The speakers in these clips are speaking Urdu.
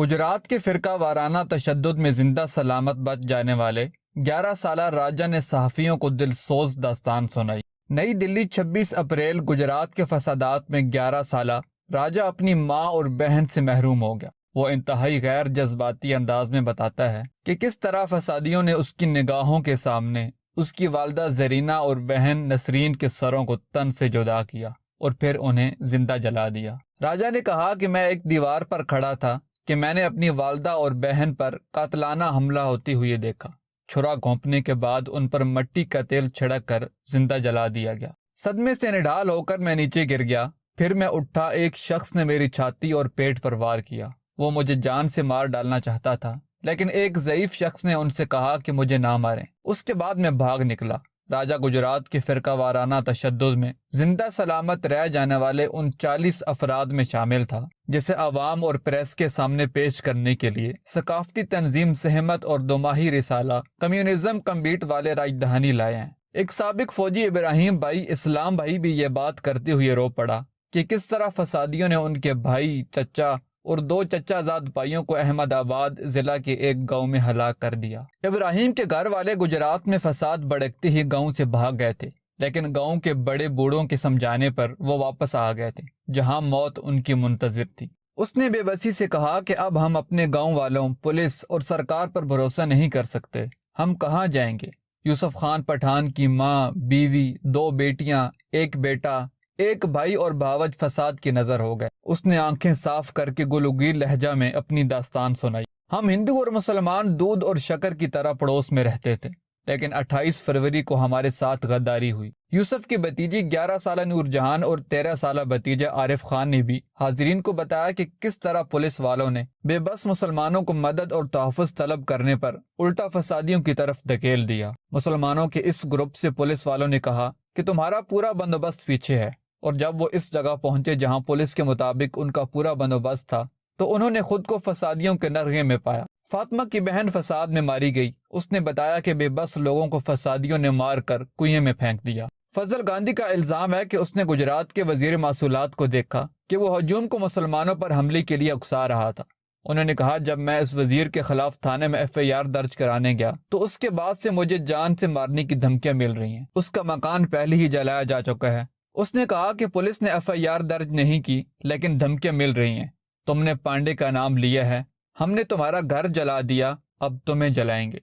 گجرات کے فرقہ وارانہ تشدد میں زندہ سلامت بچ جانے والے 11 سالہ راجہ نے صحافیوں کو دل سوز داستان سنائی۔ نئی دلی 26 اپریل گجرات کے فسادات میں 11 سالہ راجہ اپنی ماں اور بہن سے محروم ہو گیا۔ وہ انتہائی غیر جذباتی انداز میں بتاتا ہے کہ کس طرح فسادیوں نے اس کی نگاہوں کے سامنے اس کی والدہ زرینہ اور بہن نسرین کے سروں کو تن سے جدا کیا اور پھر انہیں زندہ جلا دیا۔ راجہ نے کہا کہ میں ایک دیوار پر کھڑا تھا کہ میں نے اپنی والدہ اور بہن پر قاتلانہ حملہ ہوتے ہوئے دیکھا۔ چھرا گھونپنے کے بعد ان پر مٹی کا تیل چھڑک کر زندہ جلا دیا گیا۔ صدمے سے نڈھال ہو کر میں نیچے گر گیا، پھر میں اٹھا، ایک شخص نے میری چھاتی اور پیٹ پر وار کیا۔ وہ مجھے جان سے مار ڈالنا چاہتا تھا، لیکن ایک ضعیف شخص نے ان سے کہا کہ مجھے نہ ماریں۔ اس کے بعد میں بھاگ نکلا۔ راجہ گجرات کے فرقہ وارانہ تشدد میں زندہ سلامت رہ جانے والے ان 40 افراد میں شامل تھا جسے عوام اور پریس کے سامنے پیش کرنے کے لیے ثقافتی تنظیم سہمت اور دوماہی رسالہ کمیونزم کمبیٹ والے راجدھانی لائے ہیں۔ ایک سابق فوجی ابراہیم بھائی اسلام بھائی بھی یہ بات کرتے ہوئے رو پڑا کہ کس طرح فسادیوں نے ان کے بھائی، چچا اور 2 چچا زاد بھائیوں کو احمد آباد ضلع کے ایک گاؤں میں ہلاک کر دیا۔ ابراہیم کے گھر والے گجرات میں فساد بھڑکتے ہی گاؤں سے بھاگ گئے تھے، لیکن گاؤں کے بڑے بوڑھوں کے سمجھانے پر وہ واپس آ گئے تھے جہاں موت ان کی منتظر تھی۔ اس نے بے بسی سے کہا کہ اب ہم اپنے گاؤں والوں، پولیس اور سرکار پر بھروسہ نہیں کر سکتے، ہم کہاں جائیں گے؟ یوسف خان پٹھان کی ماں، بیوی، 2 بیٹیاں، 1 بیٹا، 1 بھائی اور بھاوج فساد کی نظر ہو گئے۔ اس نے آنکھیں صاف کر کے گلوگیر لہجہ میں اپنی داستان سنائی۔ ہم ہندو اور مسلمان دودھ اور شکر کی طرح پڑوس میں رہتے تھے، لیکن 28 فروری کو ہمارے ساتھ غداری ہوئی۔ یوسف کی بھتیجی 11 سالہ نور جہان اور 13 سالہ بھتیجا عارف خان نے بھی حاضرین کو بتایا کہ کس طرح پولیس والوں نے بے بس مسلمانوں کو مدد اور تحفظ طلب کرنے پر الٹا فسادیوں کی طرف دھکیل دیا۔ مسلمانوں کے اس گروپ سے پولیس والوں نے کہا کہ تمہارا پورا بندوبست پیچھے ہے، اور جب وہ اس جگہ پہنچے جہاں پولیس کے مطابق ان کا پورا بندوبست تھا تو انہوں نے خود کو فسادیوں کے نرغے میں پایا۔ فاطمہ کی بہن فساد میں ماری گئی۔ اس نے بتایا کہ بے بس لوگوں کو فسادیوں نے مار کر کنویں میں پھینک دیا۔ فضل گاندھی کا الزام ہے کہ اس نے گجرات کے وزیر موصولات کو دیکھا کہ وہ ہجوم کو مسلمانوں پر حملے کے لیے اکسا رہا تھا۔ انہوں نے کہا، جب میں اس وزیر کے خلاف تھانے میں FIR درج کرانے گیا تو اس کے بعد سے مجھے جان سے مارنے کی دھمکیاں مل رہی ہیں۔ اس کا مکان پہلے ہی جلایا جا چکا ہے۔ اس نے کہا کہ پولیس نے FIR درج نہیں کی، لیکن دھمکیاں مل رہی ہیں۔ تم نے پانڈے کا نام لیا ہے، ہم نے تمہارا گھر جلا دیا، اب تمہیں جلائیں گے۔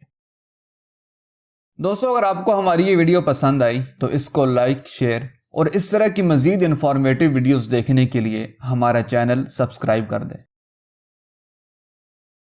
دوستو، اگر آپ کو ہماری یہ ویڈیو پسند آئی تو اس کو لائک، شیئر اور اس طرح کی مزید انفارمیٹیو ویڈیوز دیکھنے کے لیے ہمارا چینل سبسکرائب کر دیں۔